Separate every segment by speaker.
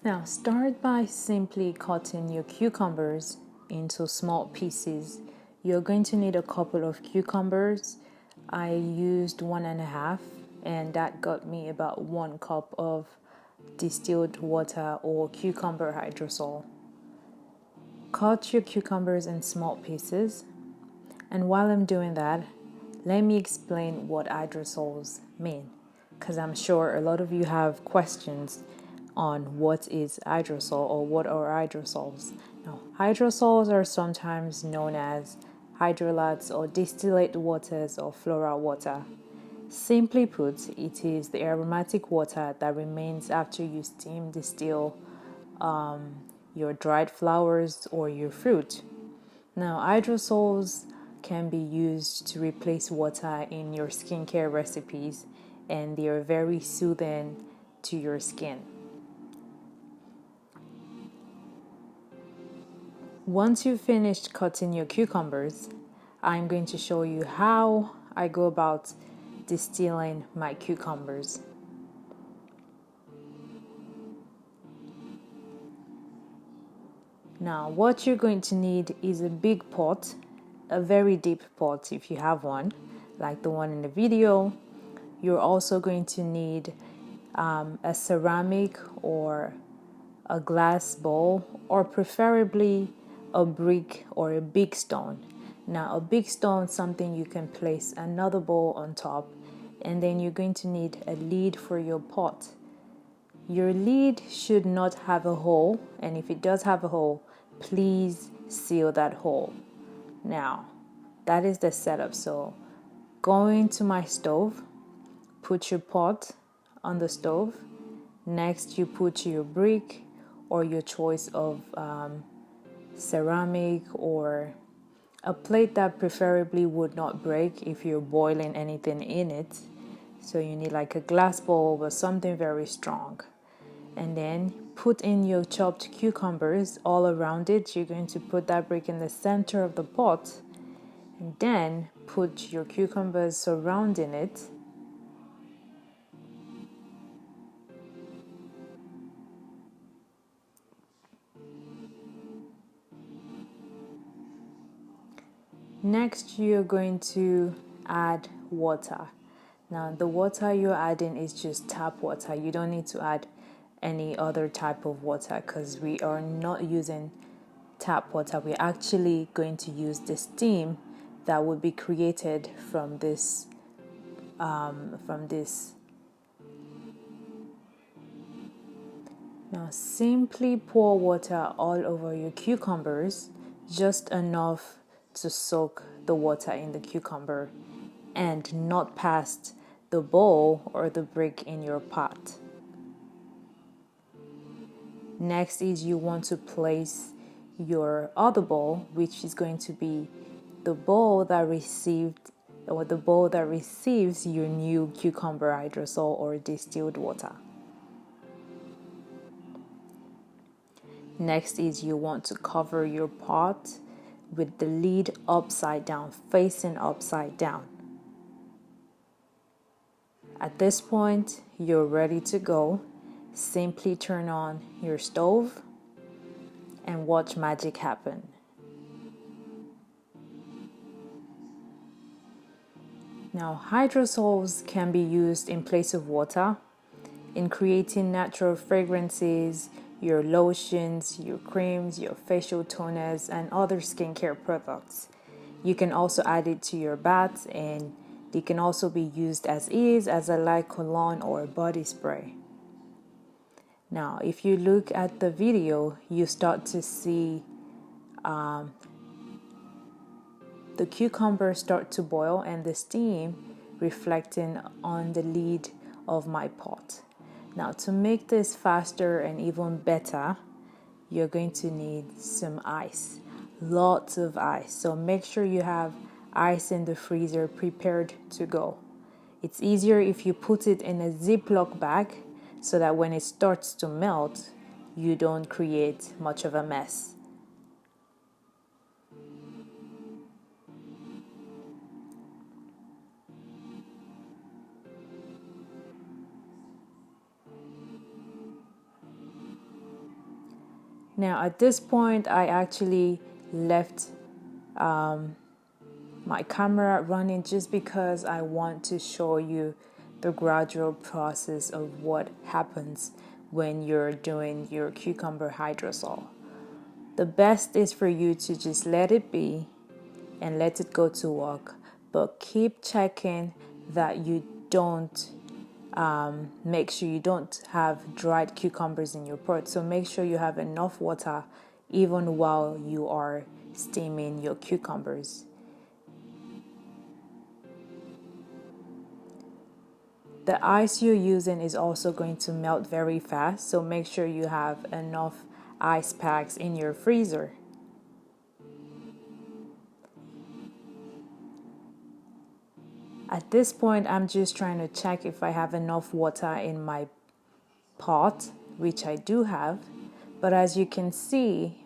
Speaker 1: Now start by simply cutting your cucumbers into small pieces. You're going to need a couple of cucumbers. I used 1.5, and that got me about 1 cup of distilled water or cucumber hydrosol. Cut your cucumbers in small pieces, and while I'm doing that, let me explain what hydrosols mean, because I'm sure a lot of you have questions on what is hydrosol or what are hydrosols. Now, hydrosols are sometimes known as hydrolates or distillate waters or floral water. Simply put, it is the aromatic water that remains after you steam distill your dried flowers or your fruit. Now, hydrosols can be used to replace water in your skincare recipes, and they are very soothing to your skin. Once you've finished cutting your cucumbers, I'm going to show you how I go about distilling my cucumbers. Now, what you're going to need is a big pot, a very deep pot if you have one, like the one in the video. You're also going to need a ceramic or a glass bowl, or preferably a brick or a big stone. Now, a big stone is something you can place another bowl on top, and then you're going to need a lid for your pot. Your lid should not have a hole, and if it does have a hole, please seal that hole. Now, that is the setup. So, going to my stove, put your pot on the stove. Next, you put your brick or your choice of ceramic or a plate that preferably would not break if you're boiling anything in it. So you need like a glass bowl with something very strong. And then put in your chopped cucumbers all around it. You're going to put that brick in the center of the pot, and then put your cucumbers surrounding it. Next, you're going to add water. Now, the water you're adding is just tap water. You don't need to add any other type of water because we are not using tap water. We're actually going to use the steam that would be created from this. Now, simply pour water all over your cucumbers, just enough to soak the water in the cucumber and not past the bowl or the brick in your pot. Next is you want to place your other bowl, which is going to be the bowl that receives your new cucumber hydrosol or distilled water. Next is you want to cover your pot with the lid upside down, facing upside down. At this point, you're ready to go. Simply turn on your stove and watch magic happen. Now, hydrosols can be used in place of water in creating natural fragrances, your lotions, your creams, your facial toners, and other skincare products. You can also add it to your baths, and they can also be used as is as a light cologne or body spray. Now, if you look at the video, you start to see the cucumber start to boil and the steam reflecting on the lid of my pot. Now, to make this faster and even better, you're going to need some ice, lots of ice. So make sure you have ice in the freezer prepared to go. It's easier if you put it in a ziplock bag so that when it starts to melt, you don't create much of a mess. Now at this point, I actually left my camera running just because I want to show you the gradual process of what happens when you're doing your cucumber hydrosol. The best is for you to just let it be and let it go to work, but keep checking that you don't make sure you don't have dried cucumbers in your pot. So make sure you have enough water even while you are steaming your cucumbers. The ice you're using is also going to melt very fast, so make sure you have enough ice packs in your freezer. At this point, I'm just trying to check if I have enough water in my pot, which I do have. But as you can see,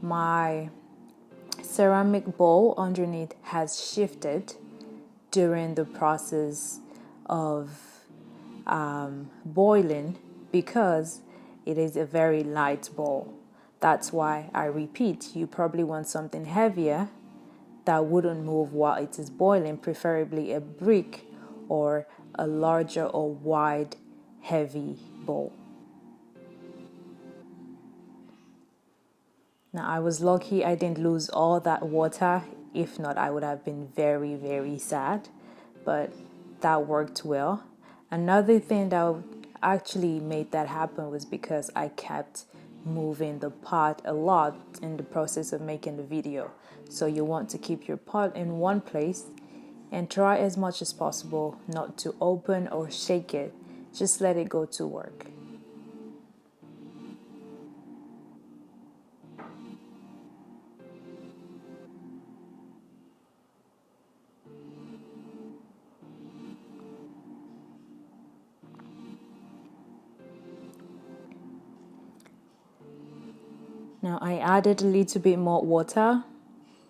Speaker 1: my ceramic bowl underneath has shifted during the process of boiling because it is a very light bowl. That's why I repeat, you probably want something heavier that wouldn't move while it is boiling, preferably a brick or a larger or wide, heavy bowl. Now, I was lucky I didn't lose all that water. If not, I would have been very, very sad. But that worked well. Another thing that actually made that happen was because I kept moving the pot a lot in the process of making the video. So you want to keep your pot in one place and try as much as possible not to open or shake it. Just let it go to work. Now I added a little bit more water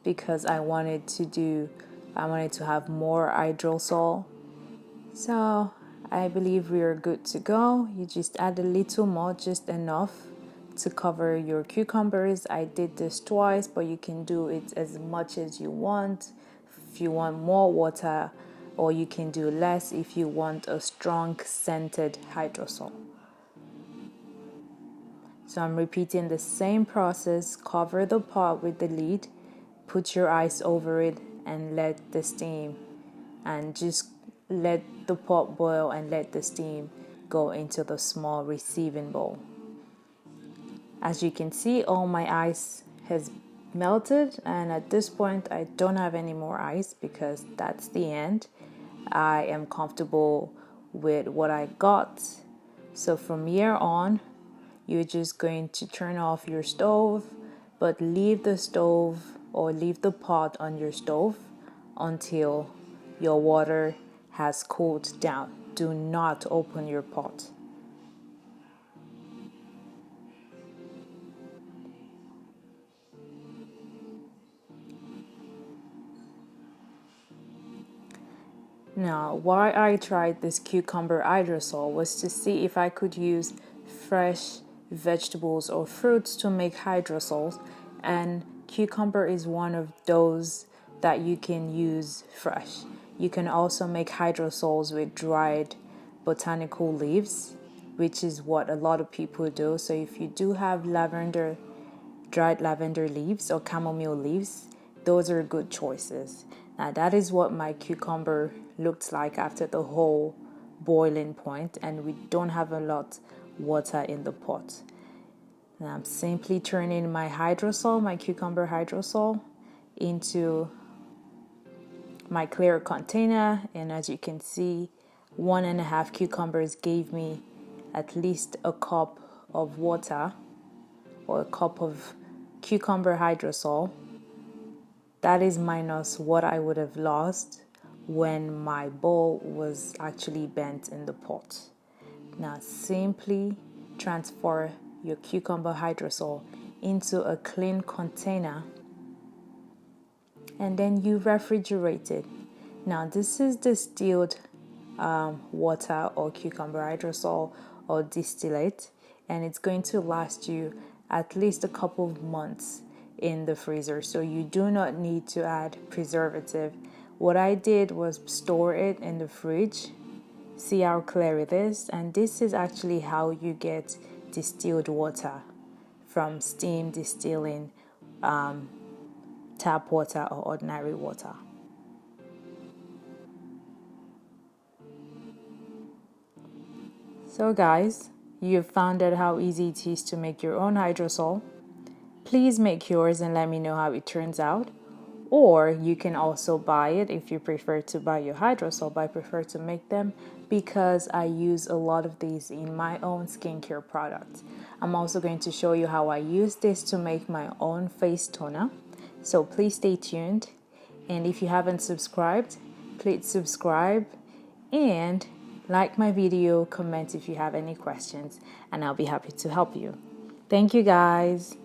Speaker 1: because I wanted to have more hydrosol. So I believe we are good to go. You just add a little more, just enough to cover your cucumbers. I did this twice, but you can do it as much as you want. If you want more water, or you can do less if you want a strong scented hydrosol. So I'm repeating the same process. Cover the pot with the lid, put your ice over it, and let the steam, and just let the pot boil and let the steam go into the small receiving bowl. As you can see, all my ice has melted, and at this point I don't have any more ice because that's the end. I am comfortable with what I got. So from here on, you're just going to turn off your stove, but leave the stove or leave the pot on your stove until your water has cooled down. Do not open your pot. Now, why I tried this cucumber hydrosol was to see if I could use fresh vegetables or fruits to make hydrosols, and cucumber is one of those that you can use fresh. You can also make hydrosols with dried botanical leaves, which is what a lot of people do. So if you do have dried lavender leaves or chamomile leaves, those are good choices. Now that is what my cucumber looked like after the whole boiling point, and we don't have a lot water in the pot. Now I'm simply turning my hydrosol, my cucumber hydrosol, into my clear container, and as you can see, 1.5 cucumbers gave me at least a cup of water or a cup of cucumber hydrosol. That is minus what I would have lost when my bowl was actually bent in the pot. Now simply transfer your cucumber hydrosol into a clean container and then you refrigerate it. Now this is distilled water or cucumber hydrosol or distillate, and it's going to last you at least a couple of months in the freezer, so you do not need to add preservative. What I did was store it in the fridge. See how clear it is? And this is actually how you get distilled water from steam distilling tap water or ordinary water. So guys, you've found out how easy it is to make your own hydrosol. Please make yours and let me know how it turns out. Or you can also buy it if you prefer to buy your hydrosol, but I prefer to make them because I use a lot of these in my own skincare products. I'm also going to show you how I use this to make my own face toner. So please stay tuned. And if you haven't subscribed, please subscribe and like my video, comment if you have any questions, and I'll be happy to help you. Thank you guys.